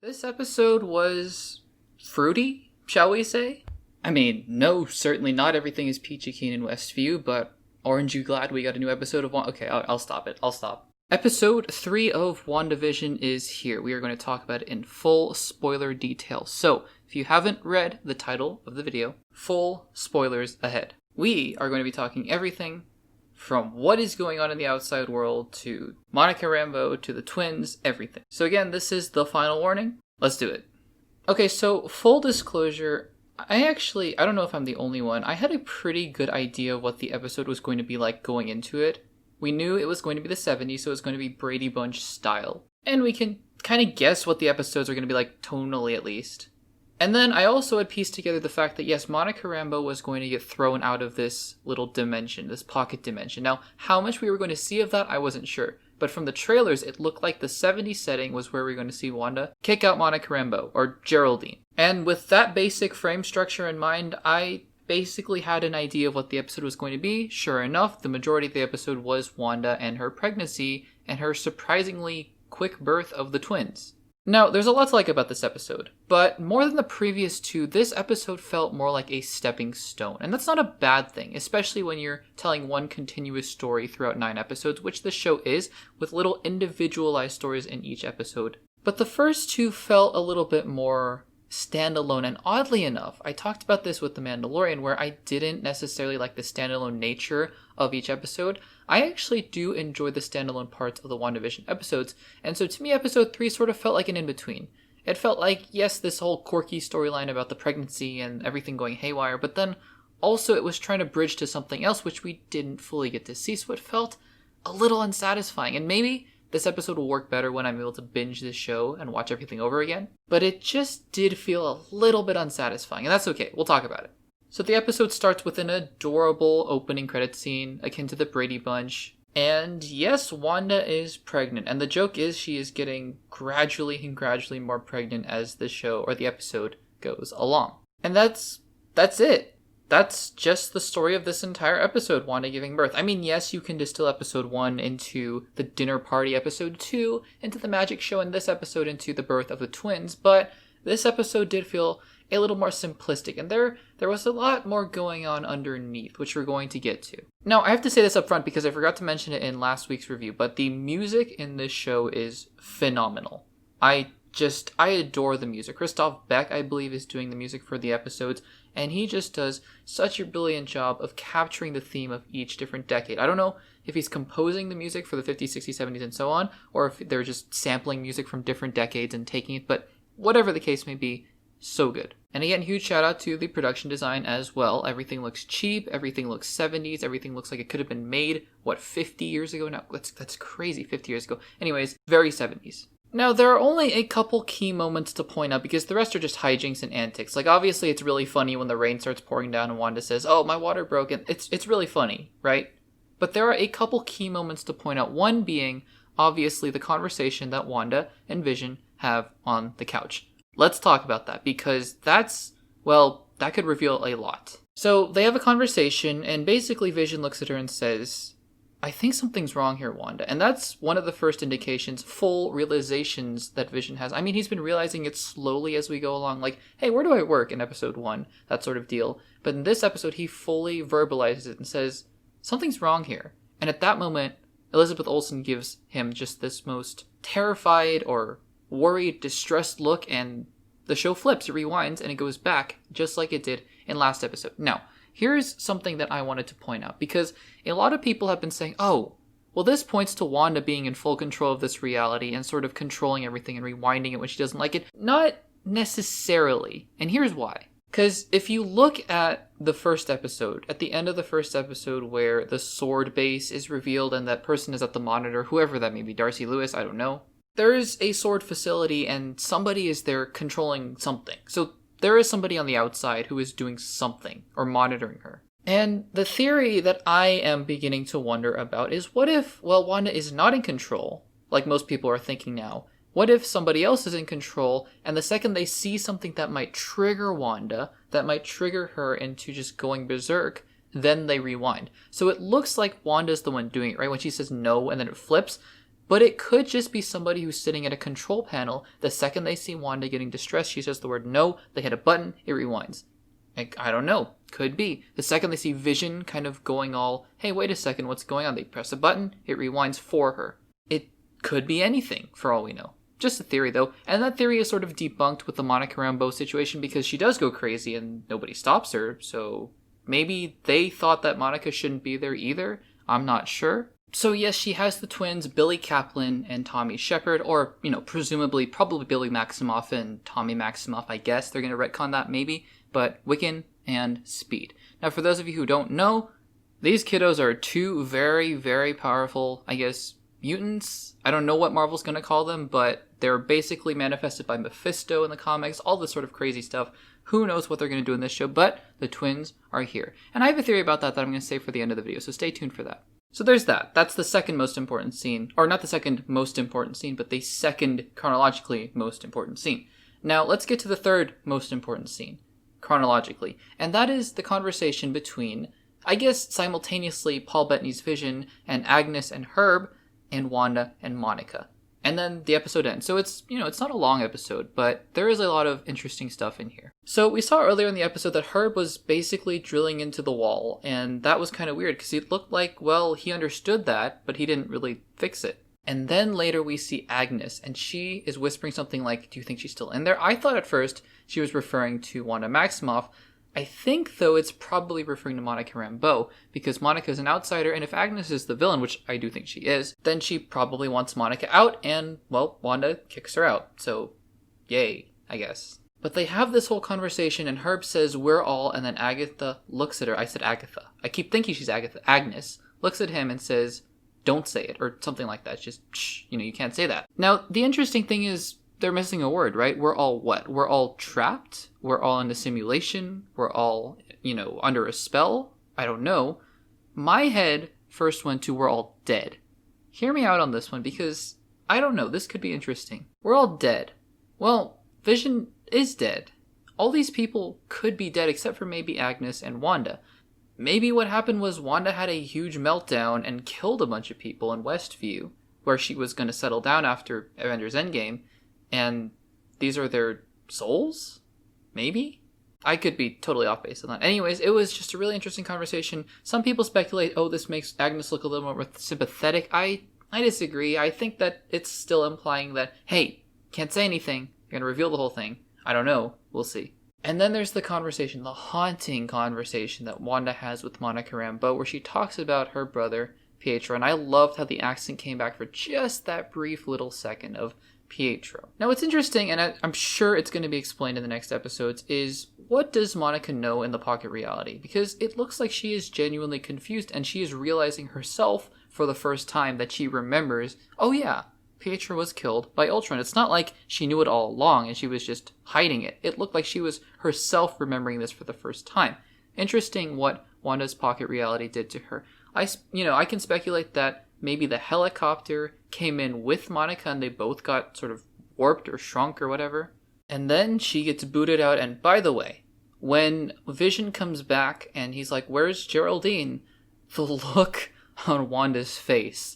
This episode was fruity, shall we say? I mean, no, certainly not everything is peachy keen in Westview, but aren't you glad we got a new episode of Okay, I'll stop it. I'll stop. Episode 3 of WandaVision is here. We are going to talk about it in full spoiler detail. So, if you haven't read the title of the video, full spoilers ahead. We are going to be talking everything from what is going on in the outside world to Monica Rambeau to the twins, everything. So again, this is the final warning. Let's do it. Okay, so full disclosure, I don't know if I'm the only one. I had a pretty good idea of what the episode was going to be like going into it. We knew it was going to be the 70s, so it was going to be Brady Bunch style. And we can kind of guess what the episodes are going to be like tonally at least. And then I also had pieced together the fact that yes, Monica Rambeau was going to get thrown out of this little dimension, this pocket dimension. Now, how much we were going to see of that, I wasn't sure. But from the trailers, it looked like the 70s setting was where we were going to see Wanda kick out Monica Rambeau, or Geraldine. And with that basic frame structure in mind, I basically had an idea of what the episode was going to be. Sure enough, the majority of the episode was Wanda and her pregnancy, and her surprisingly quick birth of the twins. Now, there's a lot to like about this episode, but more than the previous two, this episode felt more like a stepping stone. And that's not a bad thing, especially when you're telling one continuous story throughout 9 episodes, which this show is, with little individualized stories in each episode. But the first two felt a little bit more standalone, and oddly enough, I talked about this with The Mandalorian, where I didn't necessarily like the standalone nature of each episode. I actually do enjoy the standalone parts of the WandaVision episodes, and so to me episode 3 sort of felt like an in-between. It felt like, yes, this whole quirky storyline about the pregnancy and everything going haywire, but then also it was trying to bridge to something else which we didn't fully get to see, so it felt a little unsatisfying, and maybe this episode will work better when I'm able to binge this show and watch everything over again. But it just did feel a little bit unsatisfying, and that's okay. We'll talk about it. So the episode starts with an adorable opening credit scene akin to the Brady Bunch. And yes, Wanda is pregnant. And the joke is she is getting gradually more pregnant as the show or the episode goes along. And that's it. That's just the story of this entire episode, Wanda giving birth. I mean, yes, you can distill episode 1 into the dinner party, episode 2 into the magic show, and this episode into the birth of the twins, but this episode did feel a little more simplistic, and there was a lot more going on underneath, which we're going to get to. Now, I have to say this up front because I forgot to mention it in last week's review, but the music in this show is phenomenal. I adore the music. Christoph Beck, I believe, is doing the music for the episodes, and he just does such a brilliant job of capturing the theme of each different decade. I don't know if he's composing the music for the 50s, 60s, 70s, and so on, or if they're just sampling music from different decades and taking it, but whatever the case may be, so good. And again, huge shout out to the production design as well. Everything looks cheap, everything looks 70s, everything looks like it could have been made, 50 years ago? No, that's crazy, 50 years ago. Anyways, very 70s. Now, there are only a couple key moments to point out because the rest are just hijinks and antics. Like, obviously, it's really funny when the rain starts pouring down and Wanda says, "Oh, my water broke," and it's really funny, right? But there are a couple key moments to point out. One being, obviously, the conversation that Wanda and Vision have on the couch. Let's talk about that because that could reveal a lot. So, they have a conversation, and basically Vision looks at her and says, "I think something's wrong here, Wanda." And that's one of the first indications, full realizations that Vision has. I mean, he's been realizing it slowly as we go along, like, hey, where do I work in episode 1? That sort of deal. But in this episode, he fully verbalizes it and says, something's wrong here. And at that moment, Elizabeth Olsen gives him just this most terrified or worried, distressed look, and the show flips, it rewinds, and it goes back, just like it did in last episode. Now, here's something that I wanted to point out, because a lot of people have been saying, oh, well, this points to Wanda being in full control of this reality and sort of controlling everything and rewinding it when she doesn't like it. Not necessarily. And here's why. Because if you look at the first episode, at the end of the first episode where the sword base is revealed and that person is at the monitor, whoever that may be, Darcy Lewis, I don't know. There is a sword facility and somebody is there controlling something. So there is somebody on the outside who is doing something or monitoring her. And the theory that I am beginning to wonder about is what if, Wanda is not in control, like most people are thinking now. What if somebody else is in control, and the second they see something that might trigger Wanda, that might trigger her into just going berserk, then they rewind. So it looks like Wanda's the one doing it, right? When she says no and then it flips, But it could just be somebody who's sitting at a control panel. The second they see Wanda getting distressed, she says the word no, they hit a button, it rewinds. I don't know. Could be. The second they see Vision kind of going all, hey, wait a second, what's going on? They press a button, it rewinds for her. It could be anything, for all we know. Just a theory, though. And that theory is sort of debunked with the Monica Rambeau situation because she does go crazy and nobody stops her. So maybe they thought that Monica shouldn't be there either. I'm not sure. So yes, she has the twins, Billy Kaplan and Tommy Shepard, or, presumably, probably Billy Maximoff and Tommy Maximoff, I guess. They're going to retcon that, maybe. But Wiccan and Speed. Now, for those of you who don't know, these kiddos are two very, very powerful, I guess, mutants. I don't know what Marvel's going to call them, but they're basically manifested by Mephisto in the comics, all this sort of crazy stuff. Who knows what they're going to do in this show, but the twins are here. And I have a theory about that I'm going to save for the end of the video, so stay tuned for that. So there's that. That's the second most important scene. Or not the second most important scene, but the second chronologically most important scene. Now, let's get to the third most important scene, chronologically. And that is the conversation between, I guess, simultaneously Paul Bettany's Vision and Agnes and Herb and Wanda and Monica. And then the episode ends. So it's, it's not a long episode, but there is a lot of interesting stuff in here. So we saw earlier in the episode that Herb was basically drilling into the wall, and that was kind of weird because it looked like, well, he understood that, but he didn't really fix it. And then later we see Agnes, and she is whispering something like, do you think she's still in there? I thought at first she was referring to Wanda Maximoff. I think, though, it's probably referring to Monica Rambeau, because Monica is an outsider, and if Agnes is the villain, which I do think she is, then she probably wants Monica out, and, well, Wanda kicks her out. So, yay, I guess. But they have this whole conversation, and Herb says, we're all, and then Agatha looks at her. I said Agatha. I keep thinking she's Agatha. Agnes looks at him and says, don't say it, or something like that. It's just, shh, you can't say that. Now, the interesting thing is, they're missing a word, right? We're all what? We're all trapped? We're all in a simulation? We're all, under a spell? I don't know. My head first went to we're all dead. Hear me out on this one because, I don't know, this could be interesting. We're all dead. Well, Vision is dead. All these people could be dead except for maybe Agnes and Wanda. Maybe what happened was Wanda had a huge meltdown and killed a bunch of people in Westview, where she was going to settle down after Avengers Endgame. And these are their souls? Maybe? I could be totally off base on that. Anyways, it was just a really interesting conversation. Some people speculate, this makes Agnes look a little more sympathetic. I disagree. I think that it's still implying that, hey, can't say anything. You're going to reveal the whole thing. I don't know. We'll see. And then there's the conversation, the haunting conversation that Wanda has with Monica Rambeau, where she talks about her brother, Pietro. And I loved how the accent came back for just that brief little second of Pietro. Now, what's interesting, and I'm sure it's going to be explained in the next episodes, is what does Monica know in the pocket reality? Because it looks like she is genuinely confused, and she is realizing herself for the first time that she remembers, oh yeah, Pietro was killed by Ultron. It's not like she knew it all along and she was just hiding it. It looked like she was herself remembering this for the first time. Interesting what Wanda's pocket reality did to her. I can speculate that maybe the helicopter came in with Monica and they both got sort of warped or shrunk or whatever. And then she gets booted out. And by the way, when Vision comes back and he's like, where's Geraldine? The look on Wanda's face.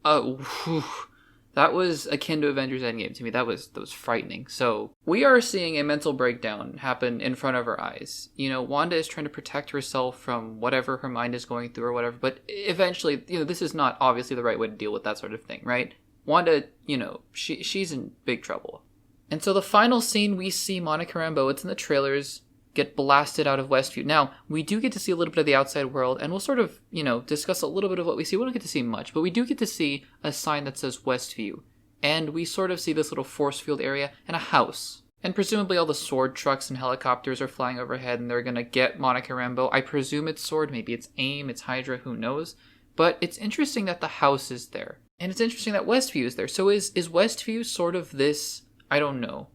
That was akin to Avengers Endgame to me. That was frightening. So we are seeing a mental breakdown happen in front of our eyes. Wanda is trying to protect herself from whatever her mind is going through or whatever. But eventually, this is not obviously the right way to deal with that sort of thing, right? Wanda, she's in big trouble. And so the final scene, we see Monica Rambeau, it's in the trailers, get blasted out of Westview. Now, we do get to see a little bit of the outside world, and we'll sort of, discuss a little bit of what we see. We don't get to see much, but we do get to see a sign that says Westview. And we sort of see this little force field area and a house. And presumably all the sword trucks and helicopters are flying overhead, and they're going to get Monica Rambeau. I presume it's sword, maybe it's AIM, it's Hydra, who knows? But it's interesting that the house is there. And it's interesting that Westview is there. So is Westview sort of this, I don't know,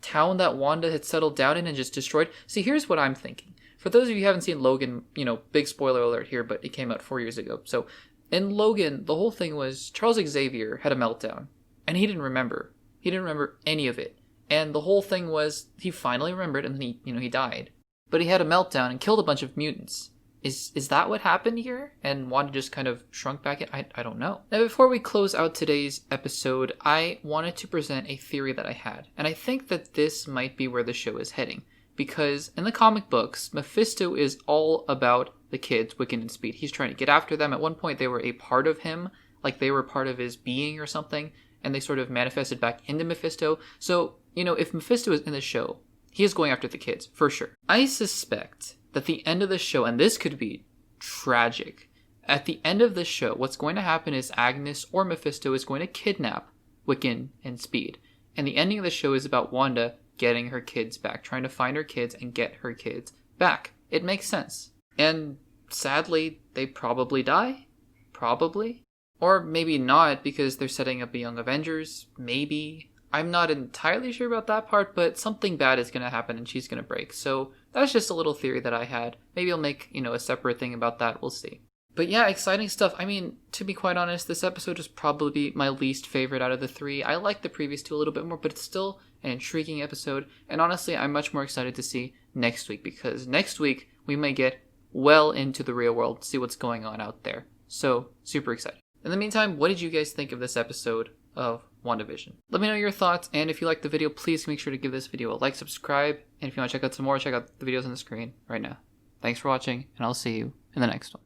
town that Wanda had settled down in and just destroyed? See, here's what I'm thinking. For those of you who haven't seen Logan, big spoiler alert here, but it came out 4 years ago. So in Logan, the whole thing was Charles Xavier had a meltdown, and he didn't remember. He didn't remember any of it. And the whole thing was he finally remembered, and then he died. But he had a meltdown and killed a bunch of mutants. Is that what happened here? And Wanda just kind of shrunk back in? I don't know. Now, before we close out today's episode, I wanted to present a theory that I had. And I think that this might be where the show is heading. Because in the comic books, Mephisto is all about the kids, Wiccan and Speed. He's trying to get after them. At one point, they were a part of him, like they were part of his being or something, and they sort of manifested back into Mephisto. So, if Mephisto is in the show, he is going after the kids, for sure. I suspect that the end of the show, and this could be tragic, at the end of the show, what's going to happen is Agnes or Mephisto is going to kidnap Wiccan and Speed. And the ending of the show is about Wanda getting her kids back, trying to find her kids and get her kids back. It makes sense. And sadly, they probably die. Probably. Or maybe not, because they're setting up a Young Avengers. Maybe. I'm not entirely sure about that part, but something bad is going to happen and she's going to break. So that's just a little theory that I had. Maybe I'll make, a separate thing about that. We'll see. But yeah, exciting stuff. I mean, to be quite honest, this episode is probably my least favorite out of the three. I like the previous two a little bit more, but it's still an intriguing episode. And honestly, I'm much more excited to see next week, because next week we may get well into the real world, see what's going on out there. So, super excited. In the meantime, what did you guys think of this episode of WandaVision? Let me know your thoughts, and if you liked the video, please make sure to give this video a like, subscribe, and if you want to check out some more, check out the videos on the screen right now. Thanks for watching, and I'll see you in the next one.